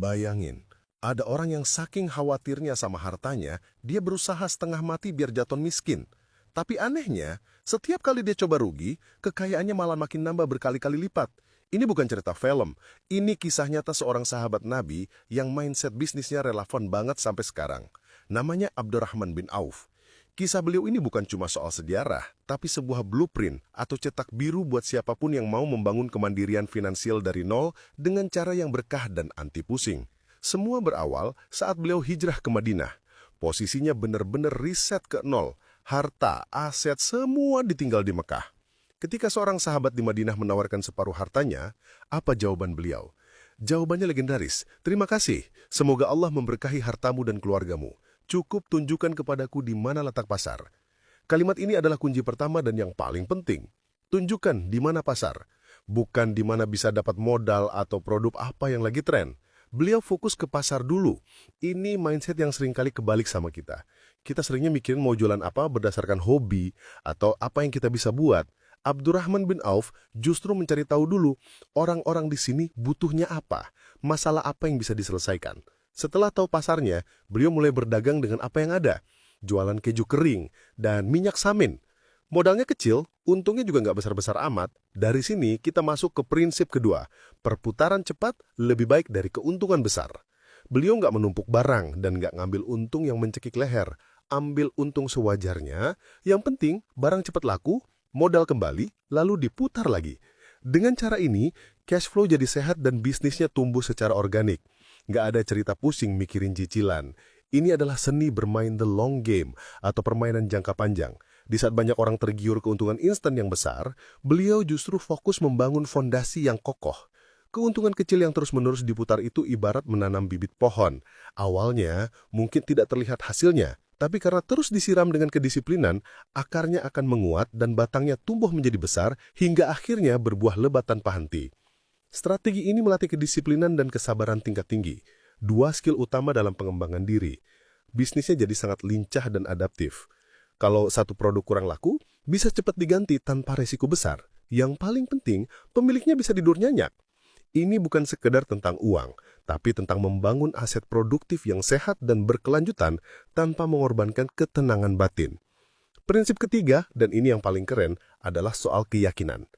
Bayangin, ada orang yang saking khawatirnya sama hartanya, dia berusaha setengah mati biar jatuh miskin. Tapi anehnya, setiap kali dia coba rugi, kekayaannya malah makin nambah berkali-kali lipat. Ini bukan cerita film, ini kisah nyata seorang sahabat Nabi yang mindset bisnisnya relevan banget sampai sekarang. Namanya Abdurrahman bin Auf. Kisah beliau ini bukan cuma soal sejarah, tapi sebuah blueprint atau cetak biru buat siapapun yang mau membangun kemandirian finansial dari nol dengan cara yang berkah dan anti pusing. Semua berawal saat beliau hijrah ke Madinah. Posisinya benar-benar riset ke nol. Harta, aset, semua ditinggal di Mekah. Ketika seorang sahabat di Madinah menawarkan separuh hartanya, apa jawaban beliau? Jawabannya legendaris. Terima kasih. Semoga Allah memberkahi hartamu dan keluargamu. Cukup tunjukkan kepadaku di mana letak pasar. Kalimat ini adalah kunci pertama dan yang paling penting. Tunjukkan di mana pasar. Bukan di mana bisa dapat modal atau produk apa yang lagi tren. Beliau fokus ke pasar dulu. Ini mindset yang seringkali kebalik sama kita. Kita seringnya mikirin mau jualan apa berdasarkan hobi atau apa yang kita bisa buat. Abdurrahman bin Auf justru mencari tahu dulu orang-orang di sini butuhnya apa, masalah apa yang bisa diselesaikan. Setelah tahu pasarnya, beliau mulai berdagang dengan apa yang ada. Jualan keju kering dan minyak samin. Modalnya kecil, untungnya juga nggak besar-besar amat. Dari sini kita masuk ke prinsip kedua. Perputaran cepat lebih baik dari keuntungan besar. Beliau nggak menumpuk barang dan nggak ngambil untung yang mencekik leher. Ambil untung sewajarnya, yang penting barang cepat laku, modal kembali, lalu diputar lagi. Dengan cara ini, cash flow jadi sehat dan bisnisnya tumbuh secara organik. Nggak ada cerita pusing mikirin cicilan. Ini adalah seni bermain the long game atau permainan jangka panjang. Di saat banyak orang tergiur keuntungan instan yang besar, beliau justru fokus membangun fondasi yang kokoh. Keuntungan kecil yang terus-menerus diputar itu ibarat menanam bibit pohon. Awalnya mungkin tidak terlihat hasilnya, tapi karena terus disiram dengan kedisiplinan, akarnya akan menguat dan batangnya tumbuh menjadi besar hingga akhirnya berbuah lebat tanpa henti. Strategi ini melatih kedisiplinan dan kesabaran tingkat tinggi. Dua skill utama dalam pengembangan diri. Bisnisnya jadi sangat lincah dan adaptif. Kalau satu produk kurang laku, bisa cepat diganti tanpa resiko besar. Yang paling penting, pemiliknya bisa tidur nyenyak. Ini bukan sekedar tentang uang, tapi tentang membangun aset produktif yang sehat dan berkelanjutan tanpa mengorbankan ketenangan batin. Prinsip ketiga, dan ini yang paling keren, adalah soal keyakinan.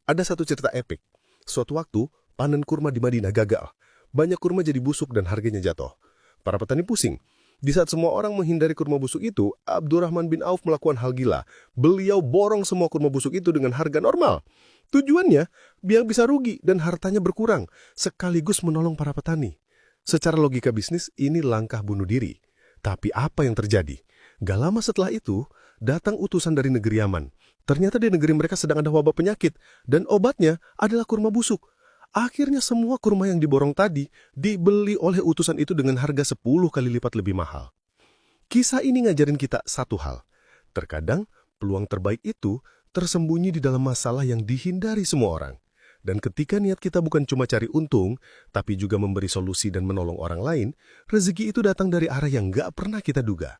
Ada satu cerita epik. Suatu waktu, panen kurma di Madinah gagal. Banyak kurma jadi busuk dan harganya jatuh. Para petani pusing. Di saat semua orang menghindari kurma busuk itu, Abdurrahman bin Auf melakukan hal gila. Beliau borong semua kurma busuk itu dengan harga normal. Tujuannya, biar bisa rugi dan hartanya berkurang, sekaligus menolong para petani. Secara logika bisnis, ini langkah bunuh diri. Tapi apa yang terjadi? Gak lama setelah itu, datang utusan dari negeri Yaman. Ternyata di negeri mereka sedang ada wabah penyakit, dan obatnya adalah kurma busuk. Akhirnya semua kurma yang diborong tadi dibeli oleh utusan itu dengan harga 10 kali lipat lebih mahal. Kisah ini ngajarin kita satu hal. Terkadang, peluang terbaik itu tersembunyi di dalam masalah yang dihindari semua orang. Dan ketika niat kita bukan cuma cari untung, tapi juga memberi solusi dan menolong orang lain, rezeki itu datang dari arah yang gak pernah kita duga.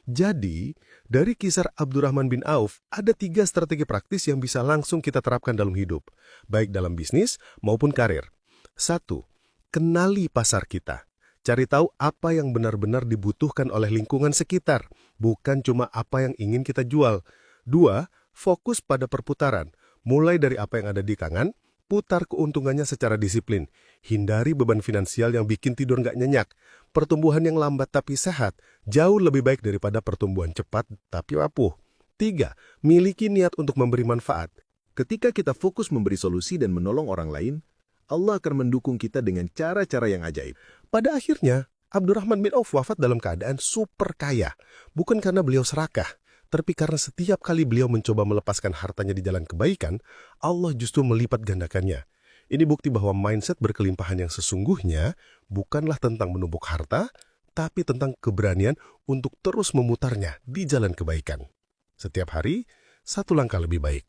Jadi, dari kisah Abdurrahman bin Auf, ada 3 strategi praktis yang bisa langsung kita terapkan dalam hidup, baik dalam bisnis maupun karir. 1. Kenali pasar kita. Cari tahu apa yang benar-benar dibutuhkan oleh lingkungan sekitar, bukan cuma apa yang ingin kita jual. 2. Fokus pada perputaran, mulai dari apa yang ada di tangan, putar keuntungannya secara disiplin. Hindari beban finansial yang bikin tidur nggak nyenyak. Pertumbuhan yang lambat tapi sehat, jauh lebih baik daripada pertumbuhan cepat tapi rapuh. 3. Miliki niat untuk memberi manfaat. Ketika kita fokus memberi solusi dan menolong orang lain, Allah akan mendukung kita dengan cara-cara yang ajaib. Pada akhirnya, Abdurrahman bin Auf wafat dalam keadaan super kaya. Bukan karena beliau serakah, tapi karena setiap kali beliau mencoba melepaskan hartanya di jalan kebaikan, Allah justru melipat gandakannya. Ini bukti bahwa mindset berkelimpahan yang sesungguhnya bukanlah tentang menumpuk harta, tapi tentang keberanian untuk terus memutarnya di jalan kebaikan. Setiap hari, satu langkah lebih baik.